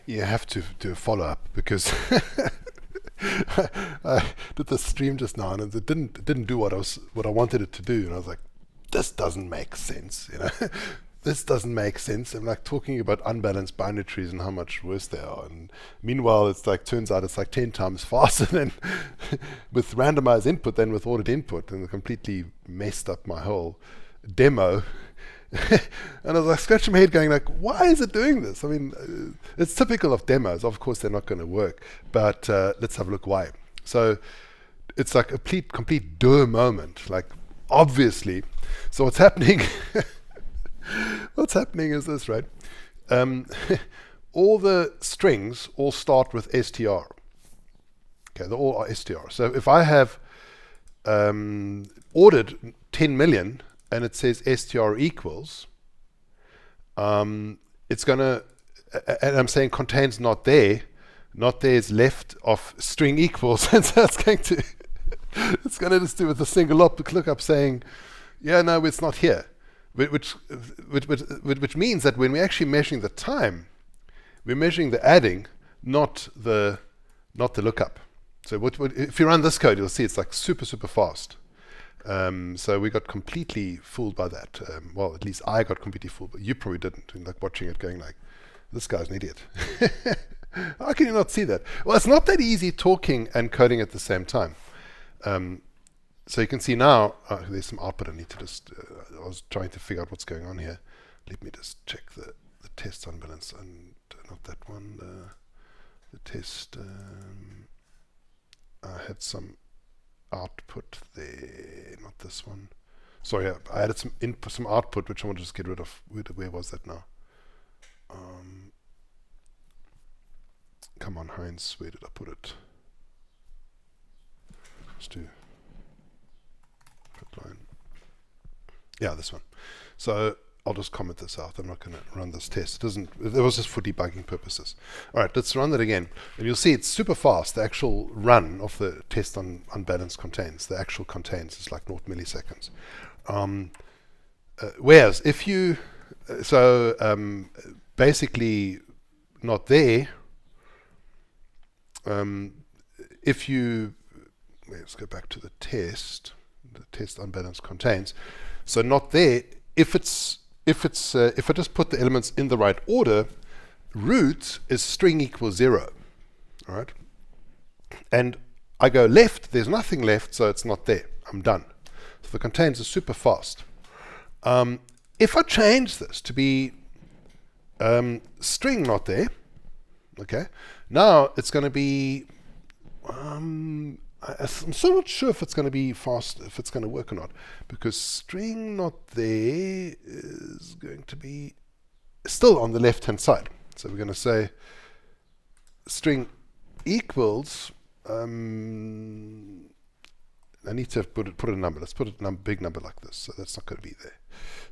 you have to do a follow-up because I did the stream just now and it didn't do what I wanted it to do, and I was like, this doesn't make sense, you know. This doesn't make sense. I'm like talking about unbalanced binary trees and how much worse they are, and meanwhile it's like turns out it's like 10 times faster than with randomized input than with ordered input, and it completely messed up my whole demo. And I was like scratching my head going like, why is it doing this? I mean, it's typical of demos. Of course they're not going to work, but let's have a look why. So it's like a complete duh moment, like obviously. So what's happening what's happening is this, right? All the strings all start with str. Okay, they all are str. So if I have ordered 10 million and it says str equals, it's going to, and I'm saying contains not there is left of string equals, and so it's going to just do with a single lookup saying, yeah, no, it's not here, which means that when we're actually measuring the time, we're measuring the adding, not the lookup. So if you run this code, you'll see it's like super fast. So we got completely fooled by that. Well, at least I got completely fooled, but you probably didn't. And like watching it going like, this guy's an idiot. How can you not see that? Well, it's not that easy talking and coding at the same time. So you can see now, there's some output I need to just, I was trying to figure out what's going on here. Let me just check the test unbalance, and not that one, the test, I had some output there, not this one. Sorry, I added some input, some output, which I want to just get rid of. Where was that now? Come on, Heinz, where did I put it? Let's do line. Yeah, this one. So I'll just comment this out. I'm not going to run this test. It was just for debugging purposes. All right, let's run that again. And you'll see it's super fast. The actual run of the test on unbalanced contains, the actual contains is like 0 milliseconds. Whereas if you, basically not there, if you, let's go back to the test unbalanced contains. So not there, if I just put the elements in the right order, root is string equals 0, all right? And I go left, there's nothing left, so it's not there. I'm done. So the contains are super fast. If I change this to be string not there, okay, now it's going to be, I'm still not sure if it's going to be fast, if it's going to work or not, because string not there is going to be still on the left hand side. So we're going to say string equals, I need to put a number. Let's put a big number like this. So that's not going to be there.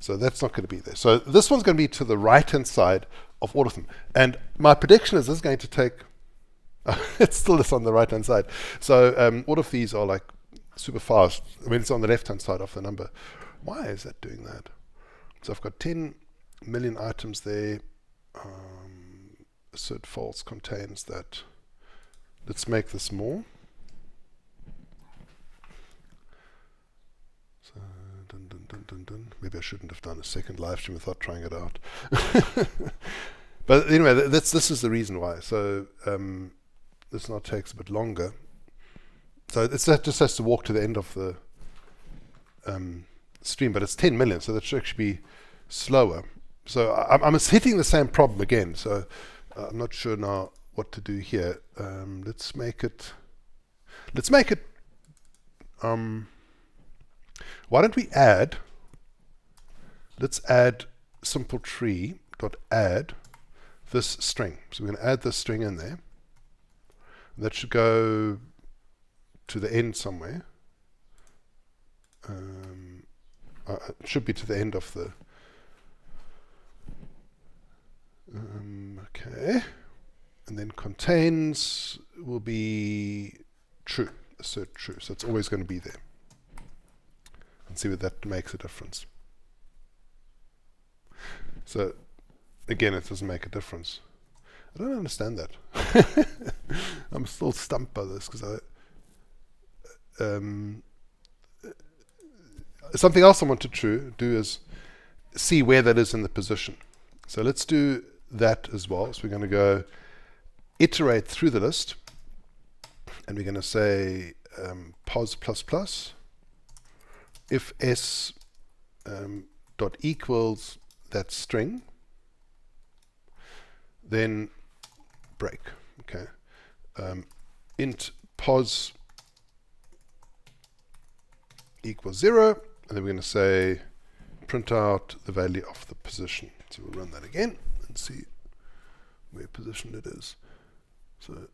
So that's not going to be there. So this one's going to be to the right hand side of all of them. And my prediction is this is going to take, it's still this on the right hand side. So all of these are like super fast. I mean, it's on the left hand side of the number. Why is that doing that? So I've got 10 million items there. Assert false contains that. Let's make this more. So maybe I shouldn't have done a second live stream without trying it out. But anyway, this is the reason why. So this now takes a bit longer. So that just has to walk to the end of the stream, but it's 10 million, so that should actually be slower. So I'm hitting the same problem again. So I'm not sure now what to do here. Let's make it. Why don't we add? Let's add simple tree dot add this string. So we're going to add this string in there. That should go to the end somewhere. It should be to the end of the. Okay, and then contains will be true. Assert true. So it's always going to be there. And see whether that makes a difference. So again, it doesn't make a difference. I don't understand that. I'm still stumped by this because something else I want to do is see where that is in the position. So let's do that as well. So we're going to go iterate through the list, and we're going to say pos plus plus if s dot equals that string, then break. Okay. Int pos equals 0, and then we're going to say print out the value of the position. So we'll run that again and see where position it is. So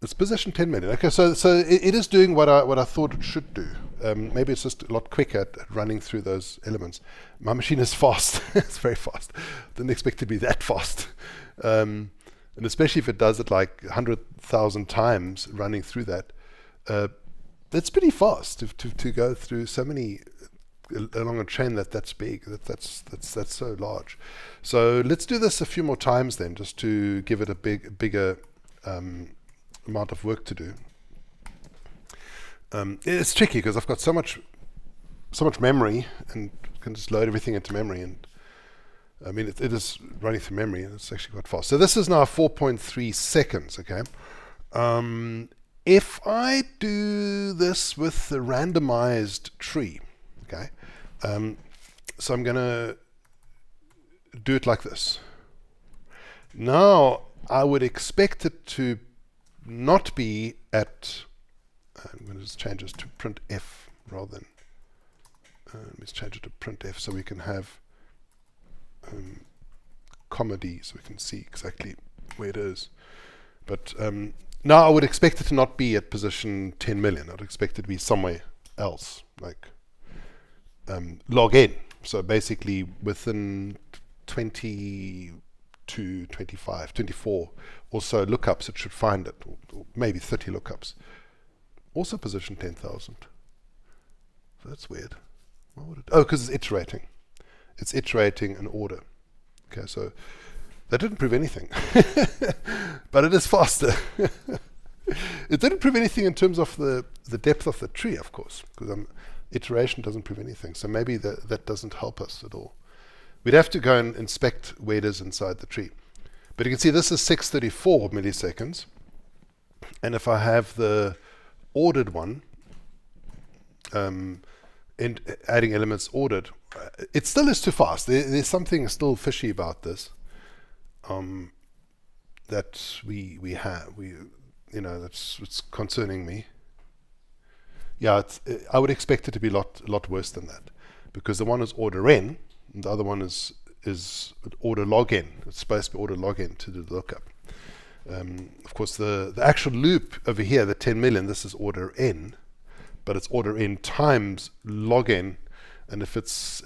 it's position 10 million. Okay, so it is doing what I thought it should do. Maybe it's just a lot quicker at running through those elements. My machine is fast. It's very fast. Didn't expect it to be that fast. And especially if it does it like 100,000 times running through that. That's pretty fast to go through so many along a chain that's big. That's so large. So let's do this a few more times then, just to give it a bigger amount of work to do. It's tricky because I've got so much memory and can just load everything into memory, and I mean it is running through memory and it's actually quite fast. So this is now 4.3 seconds. Okay. If I do this with the randomized tree, okay, so I'm going to do it like this. Now I would expect it to not be at, I'm going to just change this to print f rather than, let's change it to print f so we can have comma d so we can see exactly where it is. But now I would expect it to not be at position 10 million. I'd expect it to be somewhere else, like log n. So basically within 20 to 25, 24 or so lookups it should find it, or maybe 30 lookups. Also position 10,000. So that's weird. Why would it? Oh, because it's iterating. It's iterating an order. Okay, so that didn't prove anything. But it is faster. It didn't prove anything in terms of the depth of the tree, of course, because iteration doesn't prove anything. So maybe that doesn't help us at all. We'd have to go and inspect where it is inside the tree. But you can see this is 634 milliseconds. And if I have the ordered one, and adding elements ordered, it still is too fast. There's something still fishy about this. That we have, that's concerning me. Yeah, I would expect it to be a lot worse than that, because the one is order n, and the other one is order log n. It's supposed to be order log n to do the lookup. Of course, the actual loop over here, the 10 million, this is order n, but it's order n times log n. And if it's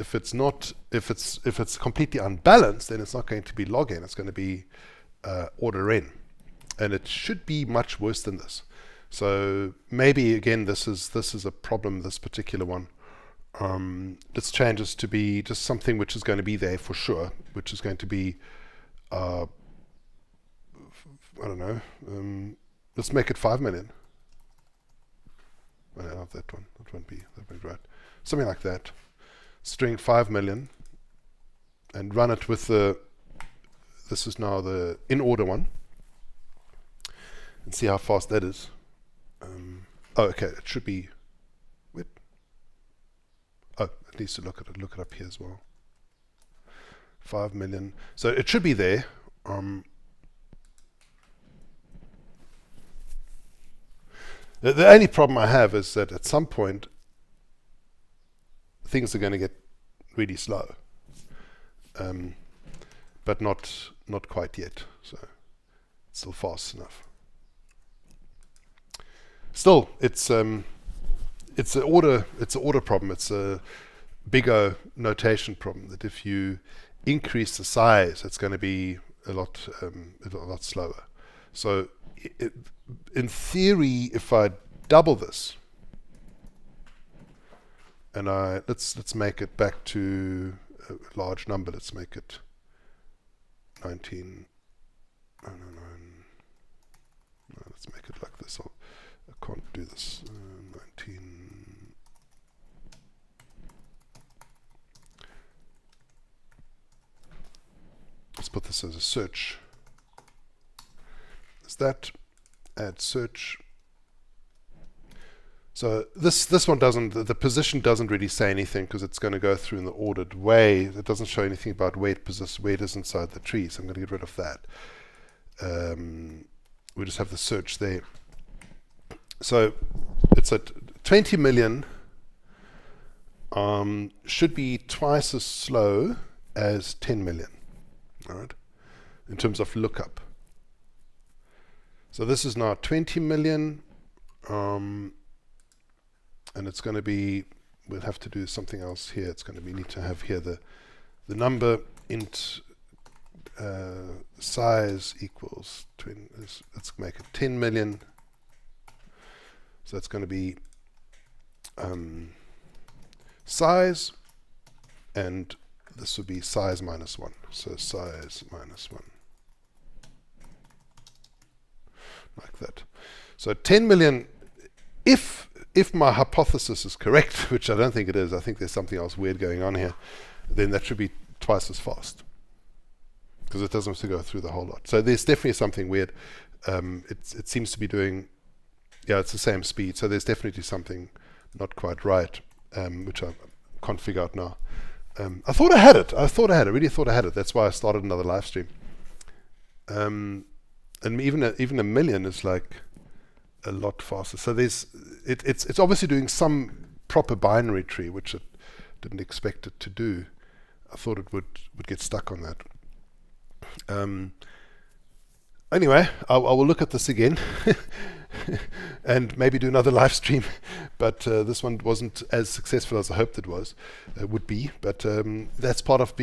completely unbalanced, then it's not going to be log n. It's going to be order n, and it should be much worse than this. So maybe again, this is a problem. This particular one. Let's change this to be just something which is going to be there for sure, which is going to be I don't know. Let's make it 5 million. Oh, no, not that one. That won't be right. Something like that. String 5 million, and run it with this is now the in order one, and see how fast that is. Oh, okay, it should be. Wait. Oh, it needs to look it up here as well. 5 million. So it should be there. The only problem I have is that at some point things are going to get really slow, but not quite yet. So it's still fast enough. Still, it's an order problem. It's a big O notation problem. That if you increase the size, it's going to be a lot slower. So in theory, if I double this, and let's make it back to a large number. Let's make it 19. Oh, no. No, let's make it like this. I can't do this. 19. Let's put this as a search. Is that add search? So this one doesn't, the position doesn't really say anything because it's going to go through in the ordered way. It doesn't show anything about where it is inside the tree, so I'm going to get rid of that. We just have the search there. So it's at 20 million, should be twice as slow as 10 million, all right, in terms of lookup. So this is now 20 million, and it's going to be, we'll have to do something else here. It's going to be, need to have here the number int size equals, let's make it 10 million. So that's going to be size, and this would be size minus 1. So size minus 1. Like that. So 10 million, if my hypothesis is correct, which I don't think it is, I think there's something else weird going on here, then that should be twice as fast, because it doesn't have to go through the whole lot. So there's definitely something weird. It seems to be doing, yeah, it's the same speed, so there's definitely something not quite right, which I can't figure out now. I thought I had it. I really thought I had it. That's why I started another live stream. And even a million is like a lot faster. So it's obviously doing some proper binary tree, which it didn't expect it to do. I thought it would get stuck on that. Anyway, I will look at this again and maybe do another live stream. But this one wasn't as successful as I hoped it would be. But that's part of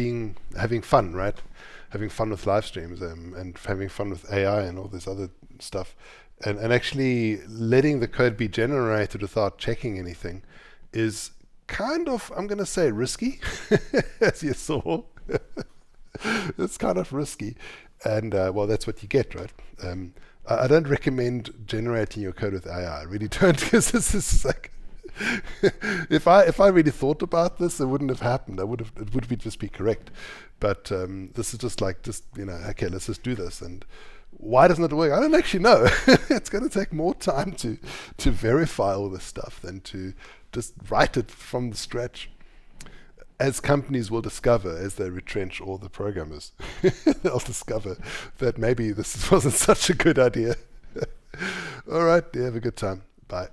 having fun, right? Having fun with live streams and having fun with AI and all this other stuff. And actually letting the code be generated without checking anything is kind of, I'm going to say, risky, as you saw. It's kind of risky. And, well, that's what you get, right? I don't recommend generating your code with AI. I really don't, because this is like, if I really thought about this, it wouldn't have happened. It would just be correct. But this is just like, okay, let's just do this. And why doesn't it work? I don't actually know. It's going to take more time to verify all this stuff than to just write it from the scratch. As companies will discover, as they retrench all the programmers, they'll discover that maybe this wasn't such a good idea. All right, have a good time. Bye.